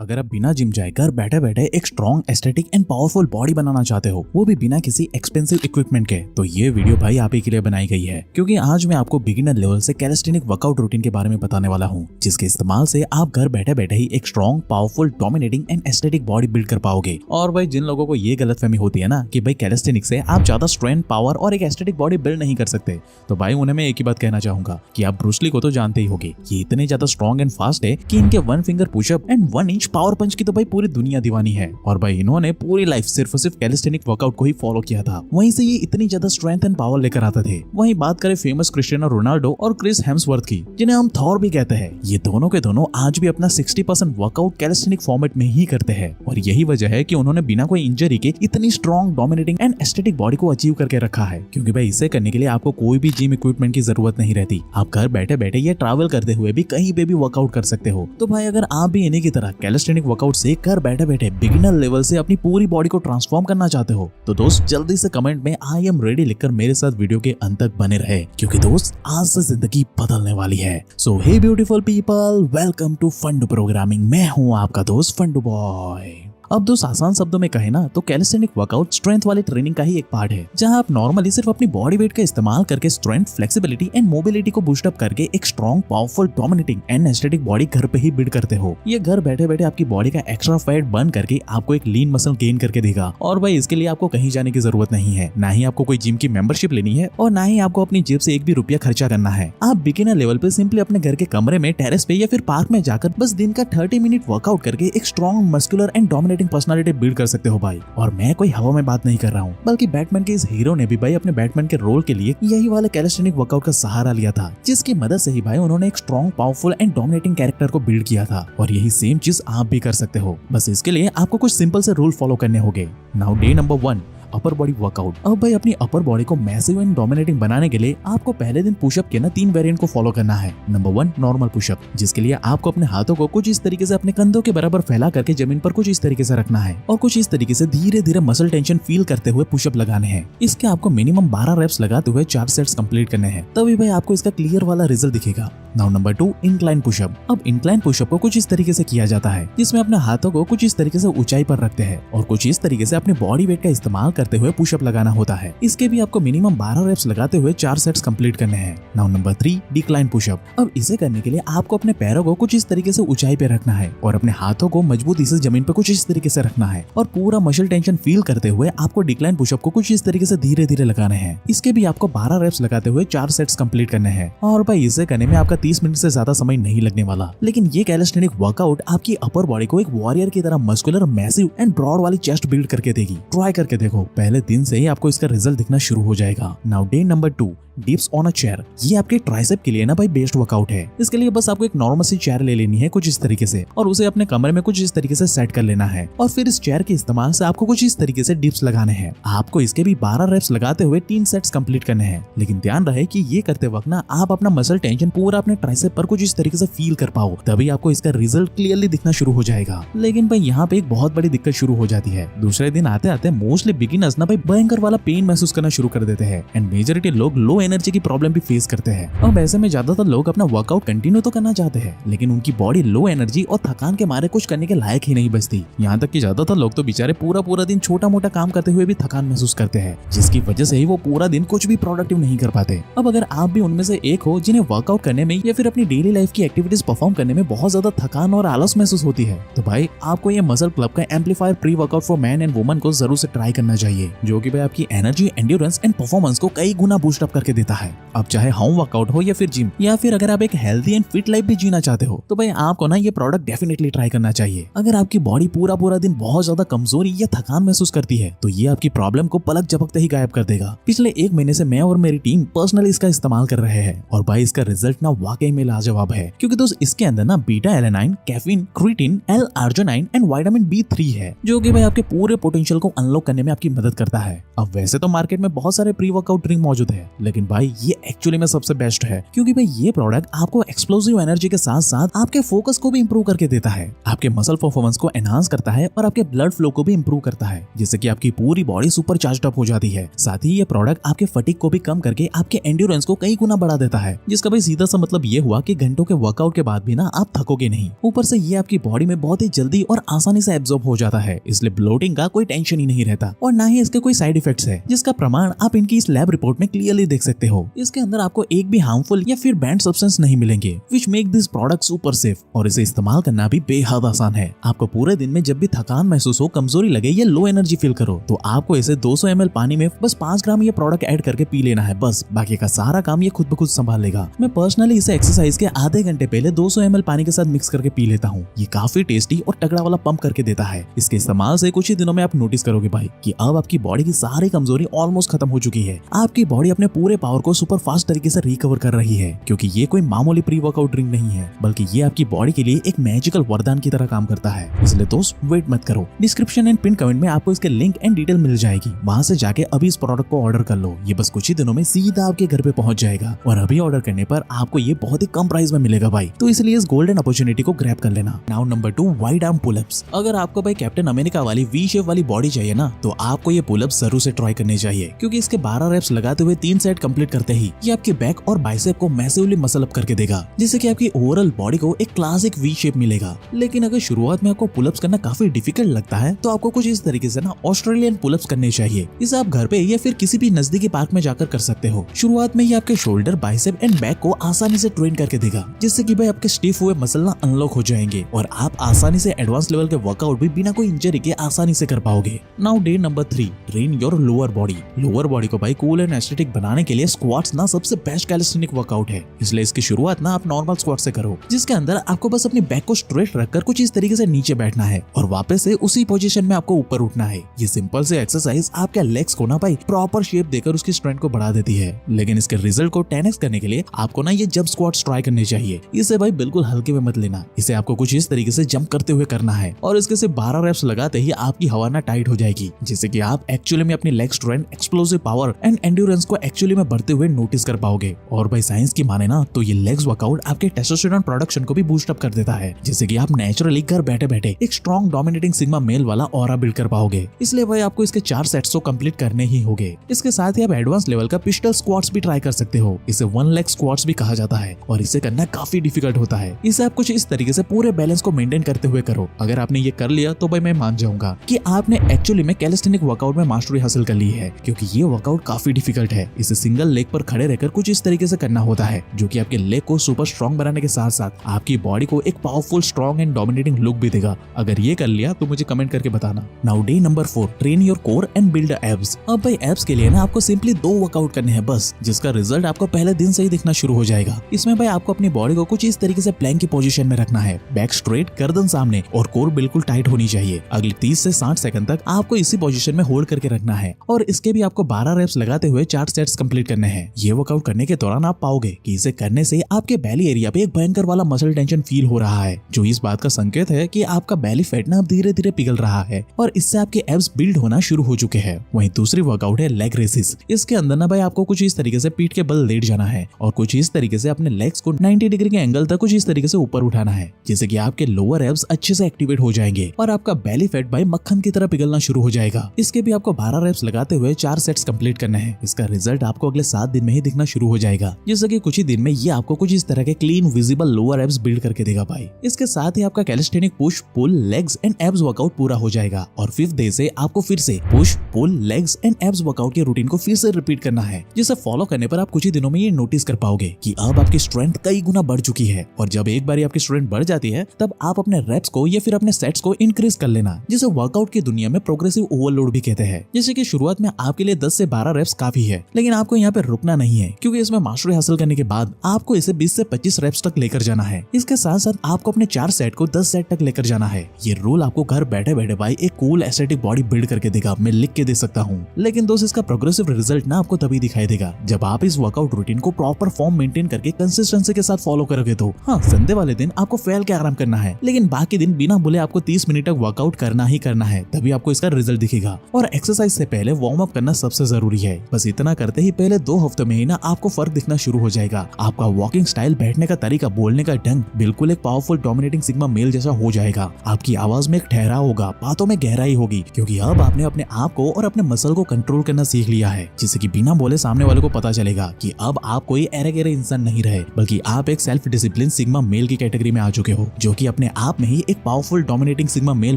अगर आप बिना जिम जाए घर बैठे बैठे एक strong aesthetic and powerful body बनाना चाहते हो, वो भी बिना किसी एक्सपेंसिव इक्विपमेंट के, तो ये वीडियो भाई आप ही के लिए बनाई गई है। क्योंकि आज मैं आपको बिगिनर लेवल से कैलिस्थेनिक वर्कआउट रूटीन के बारे में बताने वाला हूँ, जिसके इस्तेमाल से आप घर बैठे बैठे ही एक strong, powerful, dominating and aesthetic body build कर पाओगे। और भाई जिन लोगों को ये गलतफहमी होती है ना कि भाई कैलिस्थेनिक से आप ज्यादा स्ट्रेंथ, पावर और एक एस्थेटिक बॉडी बिल्ड नहीं कर सकते, तो भाई उन्हें मैं एक ही बात कहना चाहूंगा कि आप ब्रूस ली को तो जानते ही होंगे। ये इतने ज्यादा स्ट्रॉन्ग एंड फास्ट है कि इनके 1 finger pushup and 1 inch power punch की तो पूरी दुनिया दीवानी है। और भाई इन्होंने पूरी लाइफ सिर्फ और सिर्फ कैलिस्थेनिक वर्कआउट को ही फॉलो किया था, वहीं से ये इतनी ज्यादा स्ट्रेंथ एंड पावर लेकर आते थे। वहीं बात करें फेमस क्रिस्टियानो रोनाल्डो और क्रिस हेम्सवर्थ की, जिन्हें हम थॉर भी कहते हैं, ये दोनों के दोनों आज भी अपना 60% वर्कआउट कैलिस्थेनिक फॉर्मेट में ही करते हैं। और यही वजह है कि उन्होंने बिना कोई इंजरी के इतनी strong, dominating and aesthetic body को अचीव करके रखा है। क्योंकि भाई इसे करने के लिए आपको कोई भी जिम इक्विपमेंट की जरूरत नहीं रहती, आप घर बैठे बैठे ये ट्रैवल करते हुए भी कहीं पे भी वर्कआउट कर सकते हो। तो भाई अगर आप भी इन्हीं की तरह कैलिस्थेनिक वर्कआउट से घर बैठे बैठे बिगिनर लेवल से अपनी पूरी बॉडी को ट्रांसफॉर्म करना चाहते हो, तो दोस्त जल्दी से कमेंट में आई एम रेडी लिखकर मेरे साथ वीडियो के अंत तक बने रहे, क्योंकि दोस्त आज से जिंदगी बदलने वाली है। So hey beautiful people, welcome to Fundoo programming. मैं हूँ आपका दोस्त फंडू बॉय। अब दोस्त आसान शब्दों में कहे ना तो कैलिस्थेनिक वर्कआउट स्ट्रेंथ वाली ट्रेनिंग का ही एक पार्ट है, जहां आप नॉर्मली सिर्फ अपनी बॉडी वेट का इस्तेमाल करके स्ट्रेंथ, फ्लेक्सिबिलिटी एंड मोबिलिटी को बूस्ट अप करके एक strong, powerful, dominating and aesthetic body घर पे ही बिल्ड करते हो। ये घर बैठे बैठे आपकी बॉडी का एक्स्ट्रा फैट बर्न करके आपको एक लीन मसल गेन करके देगा। और भाई इसके लिए आपको कहीं जाने की जरूरत नहीं है, ना ही आपको कोई जिम की मेंबरशिप लेनी है, और ना ही आपको अपनी जेब से एक भी रुपया खर्चा करना है। आप बिगिनर लेवल पे सिंपली अपने घर के कमरे में, टेरेस पे या फिर पार्क में जाकर बस दिन का 30 मिनट वर्कआउट करके एक strong, muscular and dominating personality build कर सकते हो भाई। और मैं कोई हवा में बात नहीं कर रहा हूँ, बल्कि बैटमैन के इस हीरो ने भी भाई अपने बैटमैन के रोल के लिए यही वाला कैलिस्थेनिक वर्कआउट का सहारा लिया था, जिसकी मदद से ही भाई उन्होंने एक strong, powerful and dominating character को बिल्ड किया था। और यही सेम चीज आप भी कर सकते हो, बस इसके लिए आपको कुछ सिंपल से रूल फॉलो करने होंगे। Now day number 1, upper body workout. अब भाई अपनी अपर बॉडी को मैसिव एंड डोमिनेटिंग बनाने के लिए आपको पहले दिन पुशअप के ना 3 वेरिएंट को फॉलो करना है। नंबर 1, नॉर्मल पुशअप, जिसके लिए आपको अपने हाथों को कुछ इस तरीके से अपने कंधों के बराबर फैला करके जमीन पर कुछ इस तरीके से रखना है और कुछ इस तरीके से धीरे धीरे मसल टेंशन फील करते हुए पुशअप लगाने हैं। इसके आपको मिनिमम 12 रेप्स लगाते हुए 4 सेट्स कंप्लीट करने हैं, तभी भाई आपको इसका क्लियर वाला रिजल्ट दिखेगा। Now number 2, incline pushup. अब इंक्लाइन पुशअप को कुछ इस तरीके से किया जाता है, जिसमें अपने हाथों को कुछ इस तरीके से ऊंचाई पर रखते हैं और कुछ इस तरीके से अपने बॉडी वेट का इस्तेमाल करते हुए पुशअप लगाना होता है। इसके भी आपको मिनिमम 12 रेप्स लगाते हुए 4 सेट्स कंप्लीट करने हैं। Now number 3, decline pushup. अब इसे करने के लिए आपको अपने पैरों को कुछ इस तरीके से ऊंचाई पे रखना है और अपने हाथों को मजबूती से जमीन पे कुछ इस तरीके से रखना है और पूरा मसल टेंशन फील करते हुए आपको डिक्लाइन पुशअप को कुछ इस तरीके से धीरे धीरे लगाने हैं। इसके भी आपको 12 रेप्स लगाते हुए 4 सेट्स कंप्लीट करने हैं। और भाई इसे करने में आपका 30 मिनट से ज्यादा समय नहीं लगने वाला। लेकिन ये कैलिस्थेनिक वर्कआउट आपकी अपर बॉडी को एक वॉरियर की तरह मस्कुलर, मैसिव एंड ब्रॉड वाली चेस्ट बिल्ड करके देगी। ट्राई करके देखो, पहले दिन से ही आपको इसका रिजल्ट दिखना शुरू हो जाएगा। Now day number 2, dips on a chair. ये आपके ट्राइसेप के लिए ना भाई बेस्ट वर्कआउट है। इसके लिए बस आपको एक नॉर्मल सी चेयर ले लेनी है कुछ इस तरीके से और उसे अपने कमरे में कुछ इस तरीके से सेट कर लेना है और फिर इस चेयर के इस्तेमाल से आपको कुछ इस तरीके से डिप्स लगाने हैं। आपको इसके भी 12 रेप्स लगाते हुए 3 सेट्स कंप्लीट करने हैं। लेकिन ध्यान रहे कि ये करते वक्त ना आप अपना मसल टेंशन पूरा अपने ट्राइसेप पर कुछ इस तरीके से फील कर पाओ, तभी आपको इसका रिजल्ट क्लियरली दिखना शुरू हो जाएगा। लेकिन भाई यहाँ पे एक बहुत बड़ी दिक्कत शुरू हो जाती है। दूसरे दिन आते आते मोस्टली बिगिनर्स ना भाई भयंकर वाला पेन महसूस करना शुरू कर देते हैं एंड मेजॉरिटी लोग लो एनर्जी की प्रॉब्लम भी फेस करते हैं। अब ऐसे में ज्यादातर लोग अपना वर्कआउट कंटिन्यू तो करना चाहते हैं, लेकिन उनकी बॉडी लो एनर्जी और थकान के मारे कुछ करने के लायक ही नहीं बचती। यहाँ तक कि ज्यादातर लोग तो बेचारे पूरा दिन छोटा मोटा काम करते हुए भी थकान महसूस करते हैं, जिसकी वजह से ही वो पूरा दिन कुछ भी प्रोडक्टिव नहीं कर पाते। अब अगर आप भी उनमें से एक हो जिन्हें वर्कआउट करने में या फिर अपनी डेली लाइफ की एक्टिविटीज परफॉर्म करने में बहुत ज्यादा थकान और आलस महसूस होती है, तो भाई आपको ये मसल क्लब का amplifier pre workout for man and woman को जरूर से ट्राई करना चाहिए, जो कि भाई आपकी एनर्जी, एंड्योरेंस एंड परफॉर्मेंस को कई गुना बूस्ट अप करके देता है। अब चाहे होम वर्कआउट हो या फिर जिम, या फिर अगर आप एक हेल्दी एंड फिट लाइफ भी जीना चाहते हो, तो भाई आपको ना ये प्रोडक्ट डेफिनेटली ट्राई करना चाहिए। अगर आपकी बॉडी पूरा दिन बहुत ज्यादा कमजोरी या थकान महसूस करती है, तो ये आपकी प्रॉब्लम को पलक झपकते ही गायब कर देगा। पिछले 1 महीने से मैं और मेरी टीम पर्सनली इसका इस्तेमाल कर रहे हैं और भाई इसका रिजल्ट ना वाकई में लाजवाब है, क्योंकि दोस्त इसके अंदर ना beta alanine, caffeine, creatine, L-arginine and vitamin B3 है, जो कि भाई आपके पूरे पोटेंशियल को अनलॉक करने में आपकी मदद करता है। अब वैसे तो मार्केट में बहुत सारे प्री वर्कआउट ड्रिंक मौजूद है, लेकिन भाई ये एक्चुअली में सबसे बेस्ट है, क्योंकि भाई ये प्रोडक्ट आपको एक्सप्लोसिव एनर्जी के साथ साथ आपके फोकस को भी इंप्रूव करके देता है, आपके मसल परफॉर्मेंस को एनहांस करता है और आपके ब्लड फ्लो को भी इंप्रूव करता है, जिससे कि आपकी पूरी बॉडी सुपर चार्ज्ड अप हो जाती है। साथ ही ये प्रोडक्ट आपके फटीग को भी कम करके आपके एंड्योरेंस को कई गुना बढ़ा देता है, जिसका भाई सीधा सा मतलब मतलब ये हुआ कि घंटों के वर्कआउट के बाद भी ना आप थकोगे नहीं। ऊपर से ये आपकी बॉडी में बहुत ही जल्दी और आसानी से एब्जॉर्ब हो जाता है, इसलिए ब्लोटिंग का कोई टेंशन ही नहीं रहता और ना ही इसके कोई साइड इफेक्ट्स है, जिसका प्रमाण आप इनकी इस लैब रिपोर्ट में क्लियरली देख सकते हो। इसके अंदर आपको एक भी हार्मफुल या फिर बैंड सब्सटेंस नहीं मिलेंगे, which make this product super safe और इसे इस्तेमाल करना भी बेहद आसान है। आपको पूरे दिन में जब भी थकान महसूस हो, कमजोरी लगे या लो एनर्जी फील करो, तो आपको इसे 200 ml पानी में बस 5 ग्राम ये प्रोडक्ट ऐड करके पी लेना है। बस बाकी का सारा काम ये खुद ब खुद संभाल लेगा। मैं पर्सनली इसे एक्सरसाइज के आधे घंटे पहले 200 ml पानी के साथ मिक्स करके पी लेता हूँ। ये काफी टेस्टी और तगड़ा वाला पंप करके देता है। इसके इस्तेमाल से कुछ ही दिनों में आप नोटिस करोगे भाई कि अब आपकी बॉडी की सारी कमजोरी ऑलमोस्ट खत्म हो चुकी है। आपकी बॉडी अपने पूरे पावर को सुपर फास्ट तरीके से रिकवर कर रही है, क्योंकि ये कोई मामूली प्री वर्कआउट ड्रिंक नहीं है, बल्कि ये आपकी बॉडी के लिए एक मैजिकल वरदान की तरह काम करता है। इसलिए दोस्त वेट मत करो, डिस्क्रिप्शन एंड पिन कमेंट में आपको इसके लिंक एंड डिटेल मिल जाएगी, वहां से जाके अभी इस प्रोडक्ट को ऑर्डर कर लो। ये बस कुछ ही दिनों में सीधा आपके घर पे पहुंच जाएगा और अभी ऑर्डर करने पर आपको ये बहुत ही कम प्राइस में मिलेगा भाई, तो इसलिए इस गोल्डन अपॉर्चुनिटी को ग्रैब कर लेना। Now number 2, wide arm pullups. अगर आपको भाई कैप्टन अमेरिका वाली वी शेप वाली बॉडी चाहिए ना, तो आपको ये पुलअप्स जरूर से ट्राई करने चाहिए, क्योंकि इसके 12 रेप्स लगाते हुए 3 सेट कंप्लीट करते ही ये आपके बैक और बाइसेप को मैसिवली मसल अप करके देगा, जिससे कि आपकी ओवरऑल बॉडी को एक क्लासिक वी शेप मिलेगा। लेकिन अगर शुरुआत में आपको पुलअप्स करना काफी डिफिकल्ट लगता है, तो आपको कुछ इस तरीके से ना ऑस्ट्रेलियन पुलअप्स करने चाहिए। इसे आप घर पे या फिर किसी भी नजदीकी पार्क में जाकर कर सकते हो। शुरुआत में ये आपके शोल्डर, बाइसेप एंड बैक को आसानी से ट्रेन करके देगा, जिससे कि भाई आपके स्टिफ हुए मसल ना अनलॉक हो जाएंगे और आप आसानी से एडवांस लेवल के वर्कआउट भी बिना कोई इंजरी के आसानी से कर पाओगे। Now day number 3, train your lower body. Lower body को भाई कूल एंड एस्थेटिक बनाने के लिए स्क्वाट्स ना सबसे बेस्ट कैलिस्थेनिक वर्कआउट है, इसलिए इसकी शुरुआत ना आप नॉर्मल स्क्वाट से करो, जिसके अंदर आपको बस अपनी बैक को स्ट्रेट रखकर कुछ इस तरीके से नीचे बैठना है और वापस से उसी पोजीशन में आपको ऊपर उठना है। ये सिंपल से एक्सरसाइज आपके लेग्स को ना भाई प्रॉपर शेप देकर उसकी स्ट्रेंथ को बढ़ा देती है, लेकिन इसके रिजल्ट को 10x करने के लिए आपको ना ये जंप स्क्वाट्स ट्राई करने चाहिए। इसे भाई बिल्कुल हल्के में मत लेना, इसे आपको कुछ इस तरीके से जंप करते हुए करना है और इसके सिर्फ 12 रेप्स लगाते ही आपकी हवा ना टाइट हो जाएगी, जिससे कि आप एक्चुअली में अपनी leg strength, explosive power and endurance को एक्चुअली में बढ़ते हुए नोटिस कर पाओगे। और भाई साइंस की माने ना तो ये लेग्स वर्कआउट आपके टेस्टोस्टेरोन प्रोडक्शन को भी बूस्ट अप कर देता है, जिससे कि आप नेचुरली घर बैठे बैठे एक स्ट्रॉन्ग डोमिनेटिंग सिग्मा मेल वाला ऑरा बिल्ड कर पाओगे। इसलिए भाई आपको इसके 4 सेट्स तो कंप्लीट करने ही होंगे। इसके साथ ही आप एडवांस लेवल का पिस्टल स्क्वाट्स भी ट्राई कर सकते हो। इसे 1 लेग स्क्वाट्स भी कहा जाता है और इसे करना काफी डिफिकल्ट होता है। इसे आप कुछ इस तरीके से पूरे बैलेंस को मेंटेन करते हुए करो। अगर आपने ये कर लिया तो भाई मैं मान जाऊंगा कि आपने एक्चुअली में कैलिस्थेनिक वर्कआउट में मास्टरी हासिल कर ली है, क्योंकि ये वर्कआउट काफी डिफिकल्ट है। इसे सिंगल लेग पर खड़े रहकर कुछ इस तरीके से करना होता है, जो कि आपके लेग को सुपर स्ट्रॉन्ग बनाने के साथ साथ आपकी बॉडी को एक powerful, strong and dominating look भी देगा। अगर ये कर लिया तो मुझे कमेंट करके बताना। Now day number 4, train your core and build abs. अब भाई एब्स के लिए ना आपको सिंपली 2 वर्कआउट करने हैं बस, जिसका रिजल्ट आपको पहले दिन से ही दिखना शुरू हो जाएगा। इसमें भाई आपको अपनी बॉडी को कुछ इस तरीके से प्लैंक की पोजीशन में रखना है, बैक स्ट्रेट, गर्दन सामने और कोर बिल्कुल टाइट होनी चाहिए। अगले 30 से 60 सेकंड तक आपको इसी पोजीशन में होल्ड करके रखना है और इसके भी आपको 12 रेप्स लगाते हुए 4 सेट्स कंप्लीट करने हैं। ये वर्कआउट करने के दौरान आप पाओगे कि इसे करने से आपके बैली एरिया पे एक भयंकर वाला मसल टेंशन फील हो रहा है, जो इस बात का संकेत है कि आपका बैली फैट ना धीरे धीरे पिघल रहा है और इससे आपके एब्स बिल्ड होना शुरू हो चुके हैं। वहीं दूसरी वर्कआउट है लेग रेसिस। इसके अंदर ना भाई आपको कुछ इस तरीके से पीठ के बल लेट जाना है और कुछ इस तरीके से अपने लेग्स को 90 डिग्री के एंगल तक कुछ इस तरीके से ऊपर उठाना है, जिससे कि आपके लोअर एब्स अच्छे से एक्टिवेट हो जाएंगे और आपका बैली फैट भाई मक्खन की तरह पिघलना शुरू हो जाएगा। इसके भी आपको 12 रेप्स लगाते हुए 4 सेट्स कंप्लीट करने हैं। इसका रिजल्ट आपको अगले 7 दिन में ही दिखना शुरू हो जाएगा, जिससे कि कुछ ही दिन में ये आपको कुछ इस तरह के clean visible lower abs build करके देगा भाई। इसके साथ ही आपका calisthenic push, pull, legs and abs workout पूरा हो जाएगा और 5th डे से आपको फिर से push, pull, legs and abs workout के रूटीन को फिर से रिपीट करना है, जिसे फॉलो करने पर आप कुछ ही दिनों में ये नोटिस कर पाओगे कि अब आपकी स्ट्रेंथ कई गुना बढ़ चुकी है। और जब एक बार आपकी स्ट्रेंथ बढ़ जाती है, तब आप अपने रेप्स को या फिर अपने सेट्स को इंक्रीज कर लेना, जिसे वर्कआउट की दुनिया में प्रोग्रेसिव ओवरलोड भी कहते हैं। जैसे कि शुरुआत में आपके लिए 10 से 12 रेप्स काफी है, लेकिन आपको यहाँ पे रुकना नहीं है, क्योंकि इसमें मास्टरी हासिल करने के बाद आपको इसे 20 से 25 रेप्स तक लेकर जाना है। इसके साथ साथ आपको अपने 4 सेट को 10 सेट तक लेकर जाना है। ये रूल आपको घर बैठे बैठे भाई एक कूल एस्थेटिक बॉडी बिल्ड करके देगा, मैं लिख के दे सकता हूँ। लेकिन दोस्त इसका प्रोग्रेसिव रिजल्ट ना आपको तभी दिखाई देगा जब आप इस वर्कआउट रूटीन को प्रॉपर फॉर्म मेंटेन करके कंसिस्टेंसी के साथ फॉलो करोगे। तो हाँ, संडे वाले दिन आपको फैल के आराम करना है, लेकिन बाकी दिन बिना बोले आपको 30 मिनट तक वर्कआउट करना ही करना है, तभी आपको इसका रिजल्ट दिखेगा। और एक्सरसाइज से पहले वार्म अप करना सबसे जरूरी है। बस इतना करते ही पहले 2 हफ्ते में ही ना आपको फर्क दिखना शुरू हो जाएगा। आपका वॉकिंग स्टाइल, बैठने का तरीका, बोलने का ढंग बिल्कुल एक पावरफुल डोमिनेटिंग सिग्मा मेल जैसा हो जाएगा। आपकी आवाज में एक ठहराव होगा, बातों में गहराई होगी, क्योंकि अब आपने अपने आप को और अपने मसल को कंट्रोल करना सीख लिया है, जिससे कि बिना बोले सामने वाले को पता चलेगा कि अब आप कोई एरे गेरे इंसान नहीं रहे, बल्कि आप एक सेल्फ डिसिप्लिन सिग्मा मेल की कैटेगरी में आ चुके हो, जो कि अपने आप में ही एक पावरफुल डोमिनेटिंग सिग्मा मेल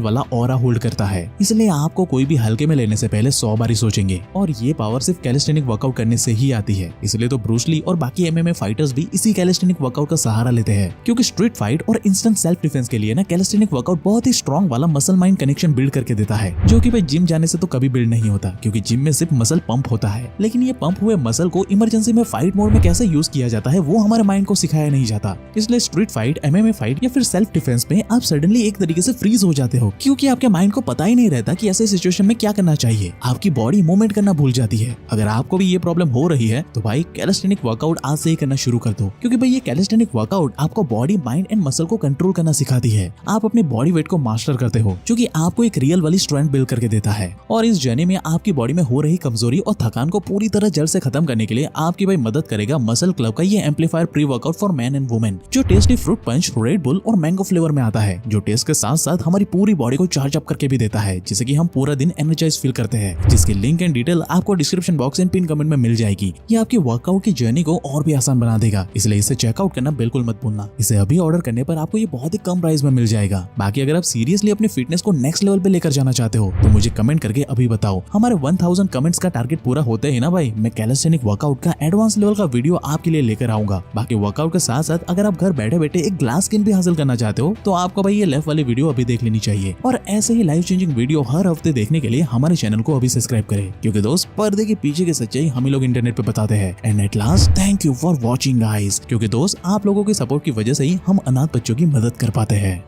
वाला ऑरा होल्ड करता है। इसलिए आपको कोई भी हल्के में लेने से पहले 100 बारी सोचेंगे, और ये पावर सिर्फ कैलिस्थेनिक वर्कआउट करने से ही आती है। इसलिए तो ब्रूस ली और बाकी एमएमए फाइटर्स भी इसी कैलिस्थेनिक वर्कआउट का सहारा लेते हैं, क्योंकि स्ट्रीट फाइट और इंस्टेंट सेल्फ डिफेंस के लिए ना कैलिस्थेनिक वर्कआउट बहुत ही स्ट्रॉन्ग वाला मसल माइंड कनेक्शन बिल्ड करके देता है, जो कि भाई जिम जाने से तो कभी बिल्ड नहीं होता, क्योंकि जिम में सिर्फ मसल पंप होता है, लेकिन ये पंप हुए मसल को इमरजेंसी में फाइट मोड में कैसे यूज किया जाता है वो हमारे माइंड को सिखाया नहीं जाता। इसलिए स्ट्रीट फाइट, एमएमए फाइट या फिर सेल्फ डिफेंस में आप सडनली एक तरीके से फ्रीज हो जाते हो, क्योंकि आपके माइंड को पता ही नहीं रहता कि ऐसे सिचुएशन में क्या करना चाहिए। आपकी बॉडी मूवमेंट करना भूल जाती है। अगर आपको भी ये प्रॉब्लम हो रही है तो भाई कैलिस्थेनिक वर्कआउट आज से ही करना शुरू कर दो, क्योंकि भाई ये कैलिस्थेनिक वर्कआउट आपको बॉडी, माइंड एंड मसल को कंट्रोल करना सिखाती है। आप अपने बॉडी वेट को मास्टर करते हो, जो कि आपको एक रियल वाली स्ट्रेंथ बिल्ड करके देता है। और इस जर्नी में आपकी बॉडी में हो रही कमजोरी और थकान को पूरी तरह जड़ से खत्म करने के लिए आपकी भाई मदद करेगा मसल क्लब का ये amplifier pre workout for man and women, जो tasty fruit punch, Red Bull और मैंगो फ्लेवर में आता है, जो टेस्ट के साथ साथ हमारी पूरी बॉडी को चार्ज अप करके भी देता है, जिससे कि हम पूरा दिन एनर्जाइज फील करते हैं, जिसकी लिंक एंड डिटेल आपको description box and pin comment में मिल जाएगी। ये आपकी वर्कआउट की जर्नी को और भी आसान बना देगा, इसलिए इसे चेकआउट करना बिल्कुल मत भूलना। इसे अभी ऑर्डर करने पर आपको ये बहुत ही कम प्राइस में मिल जाएगा। बाकी अगर आप सीरियसली अपनी फिटनेस को नेक्स्ट लेवल पे लेकर जाना चाहते हो तो मुझे कमेंट करके अभी बताओ। हमारे 1000 कमेंट्स का टारगेट पूरा होते ही ना भाई, मैं कैलिस्थेनिक वर्कआउट का एडवांस लेवल का वीडियो आपके लिए लेकर आऊंगा। बाकी वर्कआउट के साथ साथ अगर आप घर बैठे बैठे एक ग्लास स्किन भी हासिल करना चाहते हो तो आपको भाई ये लेफ्ट वाली वीडियो अभी देख लेनी चाहिए। और ऐसे ही लाइफ चेंजिंग वीडियो हर हफ्ते देखने के लिए हमारे चैनल को अभी सब्सक्राइब करें, क्योंकि दोस्त पर्दे के पीछे की सच्चाई हम ही लोग इंटरनेट पे बताते हैं। And at last thank you for watching guys, क्योंकि दोस्त आप लोगों के सपोर्ट की वजह से ही हम अनाथ बच्चों की मदद कर पाते हैं।